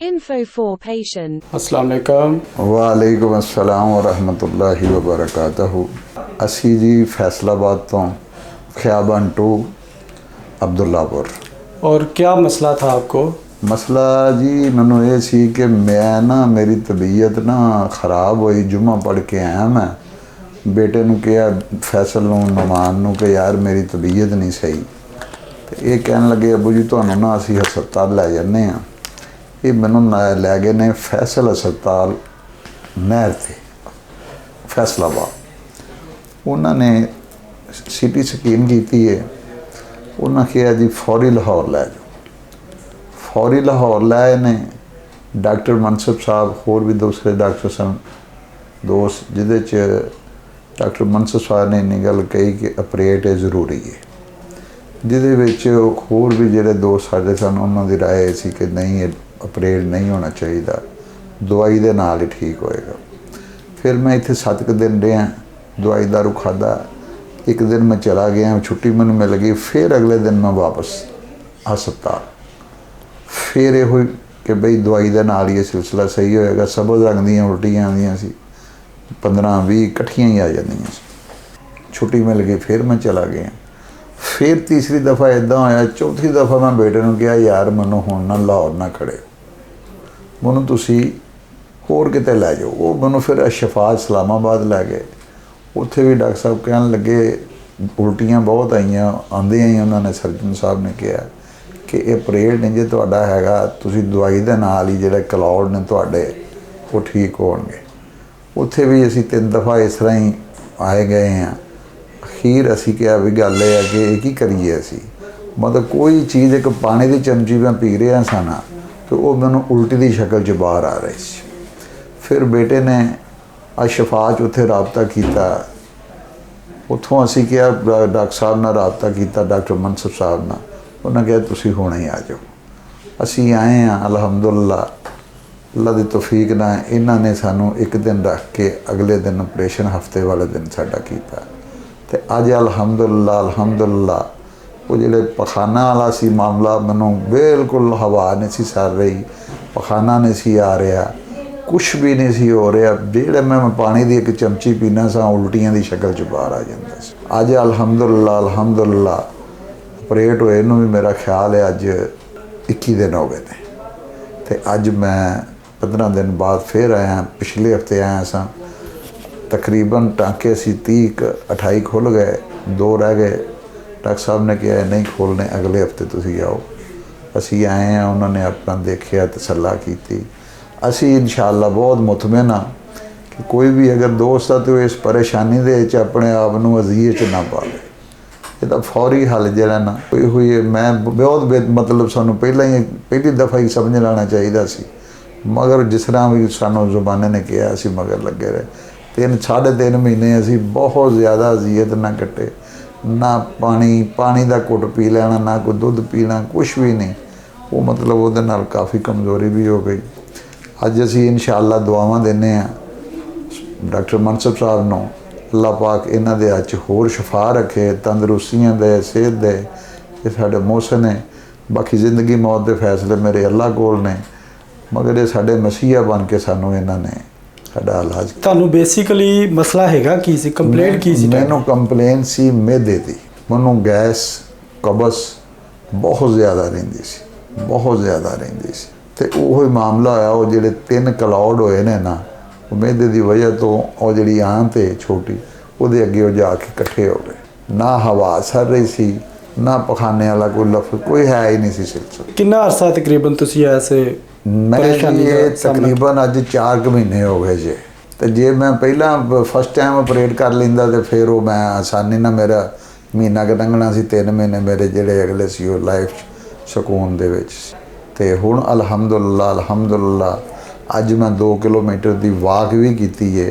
Info for patient. अस्सलाम वालेकुम। वालेकुम अस्सलाम व रहमतुल्लाहि व बरकातहू। असी जी फैसलाबाद तो ख्याबन 2 अब्दुल्लापुर। और क्या मसला था आपको? मसला जी मैनू ये सी कि मैं ना मेरी तबीयत ना ख़राब हुई, जुम्मा पढ़ के आया मैं बेटे नू कहा फैसल नू नमान नू कि यार मेरी तबीयत नहीं सही, तो ये कहन लगे अबू जी तुहानू ना असी हस्पताल लै जाने हाँ। ये मैनू लै गए ने फैसल हस्पताल नहर से फैसलाबाद। उन्होंने सीटी स्कैन की है, उन्होंने कहा जी फौरी लाहौर लै जाओ। फौरी लाहौर लाए ने डॉक्टर मनसब साहब, होर भी दूसरे डॉक्टर सन दोस्त, जिदे डॉक्टर मनसब साहब ने इन्नी गल कही कि ऑपरेट ज़रूरी है। जिदे विच होर भी जिहड़े दोस्त साडे सन उन्हां दी राय सी कि नहीं ऑपरेट नहीं होना चाहिए, दवाई दे नाल ही ठीक होएगा। फिर मैं इत्थे 7 दिन रहा, दवाई दारू खादा, एक दिन मैं चला गया, छुट्टी मैनू मिल गई, फिर अगले दिन मैं वापस हस्पताल। फिर ये हुई कि बई दवाई दे नाल ही सिलसिला सही होएगा। सबज रंग दियां उल्टियां आंदियां सी, 15-20 इकट्ठियां ही आ जांदियां सी। छुट्टी मिल गई, फिर मैं चला गया। फिर तीसरी दफ़ा इदा होया, चौथी दफ़ा मैं बेटे नू कहा यार मैनू हुण ना लाहौर ना खड़े, मैनू तुसी होर किते लै जाओ। वो मैनू फिर अशफा इस्लामाबाद लै गए। उत्थे भी डॉक्टर साहब कहन लगे उल्टियां बहुत आईयां, आंदियां ही उन्होंने सर्जन साहब ने कहा कि ये ऑपरेट नहीं जे तुहाडा हैगा, तुसी दवाई दे नाल ही जिहड़े क्लौड ने तुहाडे वो ठीक होणगे। उत्थे भी असी 3 दफ़ा इस तरह ही आए गए हैं। अखीर असी क्या भी गल है कि एक ही करिए असी, मतलब कोई चीज़ एक पानी की चमची मैं पी रहा सा ना, तो वो मैनू उल्टी की शक्ल च बाहर आ रही सी। फिर बेटे ने अशफा च उत्थे राबता किया, उत्थों असी क्या डॉक्टर साहब नाल राबता किया, डॉक्टर मनसब साहब नाल, उन्हें कहा तुसी हुणे ही आ जाओ। असी आए हैं अल्हम्दुलिल्लाह, अल्लाह दी तौफीक नाल इन्हां ने सानू एक दिन रख के अगले दिन ऑपरेशन हफ्ते वाले दिन साडा कीता। ते अज अल्हम्दुलिल्लाह वो जिहड़े पखाना वाला सी मामला, मैनू बिल्कुल हवा नहीं सी सर रही, पखाना नहीं सी आ रहा, कुछ भी नहीं सी हो रहा। जिहड़े मैं पानी की एक चमची पीना सा उल्टियां की शक्ल च बाहर आ जाता सी। अज अल्हम्दुलिल्लाह ऑपरेट होए नू भी मेरा ख्याल है अज 21 दिन हो गए थे। ते अज मैं 15 दिन बाद फिर आया, पिछले हफ्ते आया सा। तकरीबन टाँके असी 30-28 खुल गए, 2 रह गए। डॉक्टर साहब ने कहा नहीं खोलने, अगले हफ्ते तुसी आओ। असी आए हैं, उन्होंने अपना देखिया, तसल्ला की। असी इंशाअल्लाह बहुत मुतमिन हाँ कि कोई भी अगर दोस्त है तो इस परेशानी दे अपने आप नू अज़ीज़ च ना पा ले। इसदा फौरी हल जिहड़ा ना कोई हुई, मैं बहुत मतलब सानू पहली दफ़ा ही समझ लेना चाहिए सी, मगर जिस तरह भी सानू ज़ुबाने ने कहा असी मगर लगे रहे। 3-3.5 महीने असी बहुत ज़्यादा अज़ियत ना कटे, ना पानी का घुट पी लेना, ना कोई दुध पीना, कुछ भी नहीं। वो मतलब वो काफ़ी कमज़ोरी भी हो गई। अज असी इंशाअल्लाह दुआवां देने हैं डॉक्टर मनसब साहब नूं, अल्लाह पाक इन्हां दे हत्थ होर शफा रखे, तंदरुस्तियां दे, सेहत दे। ये साडे मोहसिन ने, बाकी जिंदगी मौत के फैसले मेरे अल्लाह कोल ने, मगर ये साडे मसीहा बन के सानू इन्हां ने साडा इलाज। ਤੁਹਾਨੂੰ बेसिकली मसला हैगा की सी, कंप्लेंट की सी? मैनू कंप्लेन सी मैदे दी, मैनू गैस कबस बहुत ज़्यादा रहिंदी सी, बहुत ज़्यादा रहिंदी सी। ते ओही मामला होया, वो जिहड़े 3 क्लौड होए ने ना, मैदे की वजह तो वो जिहड़ी आंत है छोटी, उहदे अगे वो जाके इकट्ठे हो गए। ना हवा सर रही सी, ना पखाने वाला कोई लफ्ज़ कोई है ही नहीं सी सिलसिला। कितना अरसा तकरीबन तुसी ऐसे मैं ये तकरीबन अज 4 महीने हो गए जे। तो जे मैं पहला फस्ट टाइम ऑपरेट कर लेंदा तो फिर वो मैं आसानी ना मेरा महीना क लंघना सी, 3 महीने मेरे जेड़े अगले सी वो लाइफ सुकून दे विच। ते हुण अल्हम्दुलिल्लाह अज मैं 2 किलोमीटर की वाक भी की है,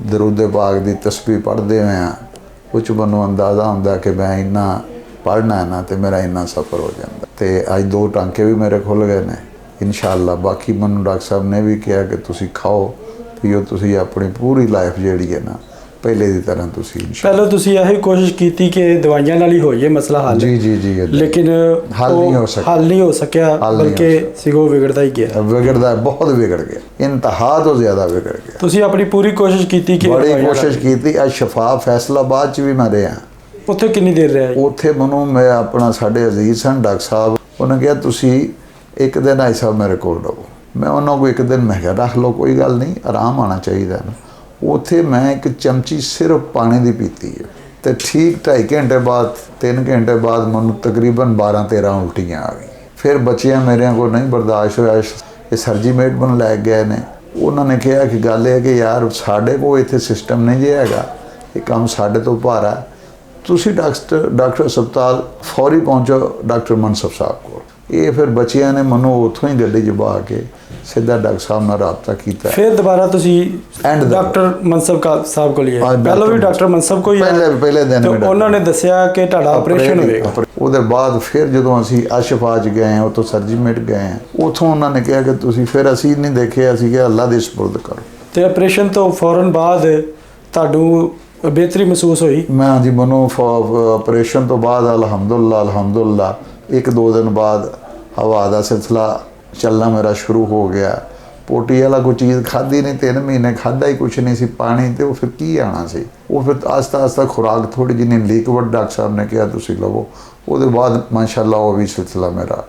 दरूदे पाक की तस्बीह पढ़ते हुए हाँ। कुछ मैनूं अंदाज़ा हुंदा कि मैं इन्ना पढ़ना है ना, तो मेरा इन्ना सफ़र हो जाता। तो अज 2 टांके भी मेरे खुल गए ने इंशाअल्लाह। बाकी मैनूं डॉक्टर साहब ने भी कहा कि तुसी खाओ पियो, तुसी अपनी पूरी लाइफ जिहड़ी है ना ਪਹਿਲੇ ਦੀ ਤਰ੍ਹਾਂ ਤੁਸੀਂ ਪਹਿਲਾਂ ਤੁਸੀਂ ਇਹੀ ਕੋਸ਼ਿਸ਼ ਕੀਤੀ ਕਿ ਦਵਾਈਆਂ ਨਾਲ ਹੀ ਹੋਈਏ ਮਸਲਾ ਹੱਲ। ਜੀ ਜੀ ਜੀ ਏਦਾਂ। ਲੇਕਿਨ ਹੱਲ ਉਹ ਨਹੀਂ ਹੋ ਸਕਿਆ। ਹੱਲ ਨਹੀਂ ਹੋ ਸਕਿਆ, ਹੱਲ ਨਹੀਂ ਹੋ ਬਲਕਿ ਸਿਗੋ ਵਿਗੜਦਾ ਹੀ ਗਿਆ। ਵਿਗੜਦਾ ਬਹੁਤ ਵਿਗੜ ਗਿਆ, ਇੰਤਹਾ ਤੋਂ ਜ਼ਿਆਦਾ ਵਿਗੜ ਗਿਆ। ਤੁਸੀਂ ਆਪਣੀ ਪੂਰੀ ਕੋਸ਼ਿਸ਼ ਕੀਤੀ ਕਿ ਬੜੀ ਦਵਾਈਆਂ ਕੋਸ਼ਿਸ਼ ਕੀਤੀ। ਅੱਜ ਸ਼ਫਾ ਫੈਸਲਾਬਾਦ ਚ ਵੀ ਮੈਂ ਰਿਹਾ। ਉੱਥੇ ਕਿੰਨੀ ਦੇਰ ਰਿਹਾ ਜੀ? ਉੱਥੇ ਮੈਨੂੰ ਮੈਂ ਆਪਣਾ ਸਾਡੇ ਅਜ਼ੀਜ਼ ਸਨ ਡਾਕਟਰ ਸਾਹਿਬ, ਉਹਨਾਂ ਕਿਹਾ ਤੁਸੀਂ ਇੱਕ ਦਿਨ ਆਈ ਸਾਹਿਬ ਮੇਰੇ ਕੋਲ ਰਹੋ। ਮੈਂ ਉਹਨਾਂ ਕੋਲ ਇੱਕ ਦਿਨ ਮੈਂ ਕਿਹਾ ਰੱਖ ਲਓ, ਕੋਈ ਗੱਲ ਨਹੀਂ, ਆਰਾਮ ਆਉਣਾ ਚਾਹੀਦਾ ਨਾ। ਉੱਥੇ ਮੈਂ ਇੱਕ ਚਮਚੀ ਸਿਰਫ ਪਾਣੀ ਦੀ ਪੀਤੀ ਹੈ ਤੇ ਠੀਕ 2.5 ਘੰਟੇ ਬਾਅਦ 3 ਘੰਟੇ ਬਾਅਦ ਮੈਨੂੰ ਤਕਰੀਬਨ 12-13 ਉਲਟੀਆਂ ਆ ਗਈ। ਫਿਰ ਬੱਚਿਆਂ ਮੇਰਿਆਂ ਕੋਲ ਨਹੀਂ ਬਰਦਾਸ਼ਤ ਹੋਇਆ, ਇਹ ਸਰਜੀਮੇਟ ਮੈਨੂੰ ਲੈ ਗਏ ਨੇ। ਉਹਨਾਂ ਨੇ ਕਿਹਾ ਕਿ ਗੱਲ ਇਹ ਹੈ ਕਿ ਯਾਰ ਸਾਡੇ ਕੋਲ ਇੱਥੇ ਸਿਸਟਮ ਨਹੀਂ ਜੇ ਹੈਗਾ, ਇਹ ਕੰਮ ਸਾਡੇ ਤੋਂ ਭਾਰਾ ਹੈ, ਤੁਸੀਂ ਡਾਕਟਰ ਹਸਪਤਾਲ ਫੌਰੀ ਪਹੁੰਚੋ ਡਾਕਟਰ ਮਨਸਬ ਸਾਹਿਬ ਕੋਲ। ਇਹ ਫਿਰ ਬੱਚਿਆਂ ਨੇ ਮੈਨੂੰ ਉੱਥੋਂ ਹੀ ਗੱਡੀ 'ਚ ਬਹਾ ਕੇ ਸਿੱਧਾ ਡਾਕਟਰ ਸਾਹਿਬ ਨਾਲ ਰਾਬਤਾ ਕੀਤਾ। ਫਿਰ ਦੁਬਾਰਾ ਤੁਸੀਂ End ਦਾ ਡਾਕਟਰ ਮਨਸਬ ਸਾਹਿਬ ਕੋਲ ਹੀ ਆਏ? ਹਾਂ, ਪਹਿਲਾਂ ਵੀ ਡਾਕਟਰ ਮਨਸਬ ਕੋਲ ਹੀ ਆਏ? ਪਹਿਲੇ ਦਿਨ ਤੇ ਵੀ ਡਾਕਟਰ- ਉਹਨਾਂ ਨੇ ਦੱਸਿਆ ਕਿ ਤੁਹਾਡਾ ਆਪਰੇਸ਼ਨ ਹੋਵੇਗਾ। ਉਹਦੇ ਬਾਅਦ ਫਿਰ ਜਦੋਂ ਅਸੀਂ ਅਸ਼ਫਾ 'ਚ ਗਏ, ਉੱਥੋਂ ਸਰਜੀਮੇਟ ਗਏ, ਉੱਥੋਂ ਉਹਨਾਂ ਨੇ ਕਿਹਾ ਕਿ ਤੁਸੀਂ, ਫਿਰ ਅਸੀਂ ਨਹੀਂ ਦੇਖਿਆ, ਅਸੀਂ ਕਿਹਾ ਅੱਲਾ ਦੇ ਸਪੁਰਦ ਕਰੋ। ਤੇ ਆਪਰੇਸ਼ਨ ਤੋਂ ਫੌਰਨ ਬਾਅਦ ਤੁਹਾਨੂੰ ਬਿਹਤਰੀ ਮਹਿਸੂਸ ਹੋਈ? ਮੈਂ ਹਾਂਜੀ, ਮੈਨੂੰ ਆਪਰੇਸ਼ਨ ਤੋਂ ਬਾਅਦ ਅਲਹਮਦੁਲਿਲਾ 1-2 ਦਿਨ ਬਾਅਦ ਹਵਾ ਦਾ ਸਿਲਸਿਲਾ ਚੱਲਣਾ ਮੇਰਾ ਸ਼ੁਰੂ ਹੋ ਗਿਆ। ਪੋਟੀ ਵਾਲਾ ਕੋਈ ਚੀਜ਼ ਖਾਧੀ ਨਹੀਂ, 3 ਮਹੀਨੇ ਖਾਧਾ ਹੀ ਕੁਛ ਨਹੀਂ ਸੀ, ਪਾਣੀ ਤੇ ਉਹ ਫਿਰ ਕੀ ਆਣਾ ਸੀ। ਉਹ ਫਿਰ ਆਸਤਾ ਖੁਰਾਕ ਥੋੜੀ ਜਿਹੀ ਲਿਕਵਿਡ ਡਾਕਟਰ ਸਾਹਿਬ ਨੇ ਕਿਹਾ ਤੁਸੀਂ ਲਵੋ। ਉਹਦੇ ਬਾਅਦ ਮਾਸ਼ਾਅੱਲਾ ਉਹ ਵੀ ਸਿਲਸਿਲਾ ਮੇਰਾ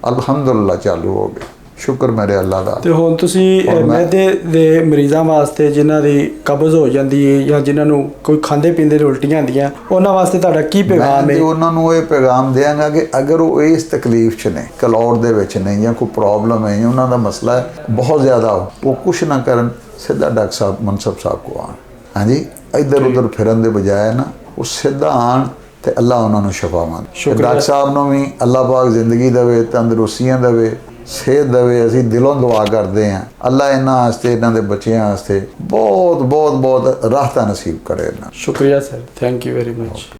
ਅਲਹਮਦੁਲਿਲਾ ਚਾਲੂ ਹੋ ਗਿਆ, ਸ਼ੁਕਰ ਮੇਰੇ ਅੱਲਾ ਦਾ। ਤੇ ਹੁਣ ਤੁਸੀਂ ਮੈਦੇ ਦੇ ਮਰੀਜ਼ਾਂ ਵਾਸਤੇ, ਜਿਨ੍ਹਾਂ ਦੀ ਕਬਜ਼ ਹੋ ਜਾਂਦੀ ਹੈ ਜਾਂ ਜਿਨ੍ਹਾਂ ਨੂੰ ਕੋਈ ਖਾਂਦੇ ਪੀਂਦੇ ਉਲਟੀਆਂ ਆਉਂਦੀਆਂ, ਉਹਨਾਂ ਵਾਸਤੇ ਤੁਹਾਡਾ ਕੀ ਪੈਗਾਮ ਮੈਂ ਹੈ? ਉਹਨਾਂ ਨੂੰ ਇਹ ਪੈਗਾਮ ਦਿਆਂਗਾ ਕਿ ਅਗਰ ਉਹ ਇਸ ਤਕਲੀਫ 'ਚ ਨੇ, ਕਲੌੜ ਦੇ ਵਿੱਚ ਨੇ, ਜਾਂ ਕੋਈ ਪ੍ਰੋਬਲਮ ਹੈ, ਜਾਂ ਉਹਨਾਂ ਦਾ ਮਸਲਾ ਹੈ ਬਹੁਤ ਜ਼ਿਆਦਾ, ਉਹ ਕੁਛ ਨਾ ਕਰਨ, ਸਿੱਧਾ ਡਾਕਟਰ ਸਾਹਿਬ ਮਨਸਬ ਸਾਹਿਬ ਕੋ ਆਉਣ। ਹਾਂਜੀ, ਇੱਧਰ ਉੱਧਰ ਫਿਰਨ ਦੇ ਬਜਾਏ ਨਾ, ਉਹ ਸਿੱਧਾ ਆਉਣ ਤੇ ਅੱਲਾ ਉਹਨਾਂ ਨੂੰ ਸ਼ਫਾਵਾਂ ਦੇ। ਡਾਕਟਰ ਸਾਹਿਬ ਨੂੰ ਵੀ ਅੱਲਾ ਪਾਕ ਜ਼ਿੰਦਗੀ ਦੇਵੇ, ਤੰਦਰੁਸਤੀਆਂ ਦੇਵੇ, ਸਿਹਤ ਦੇਵੇ। ਅਸੀਂ ਦਿਲੋਂ ਦੁਆ ਕਰਦੇ ਹਾਂ ਅੱਲਾ ਇਹਨਾਂ ਵਾਸਤੇ, ਇਹਨਾਂ ਦੇ ਬੱਚਿਆਂ ਵਾਸਤੇ ਬਹੁਤ ਰਾਹਤਾਂ ਨਸੀਬ ਕਰੇ। ਸ਼ੁਕਰੀਆ sir, thank you very much.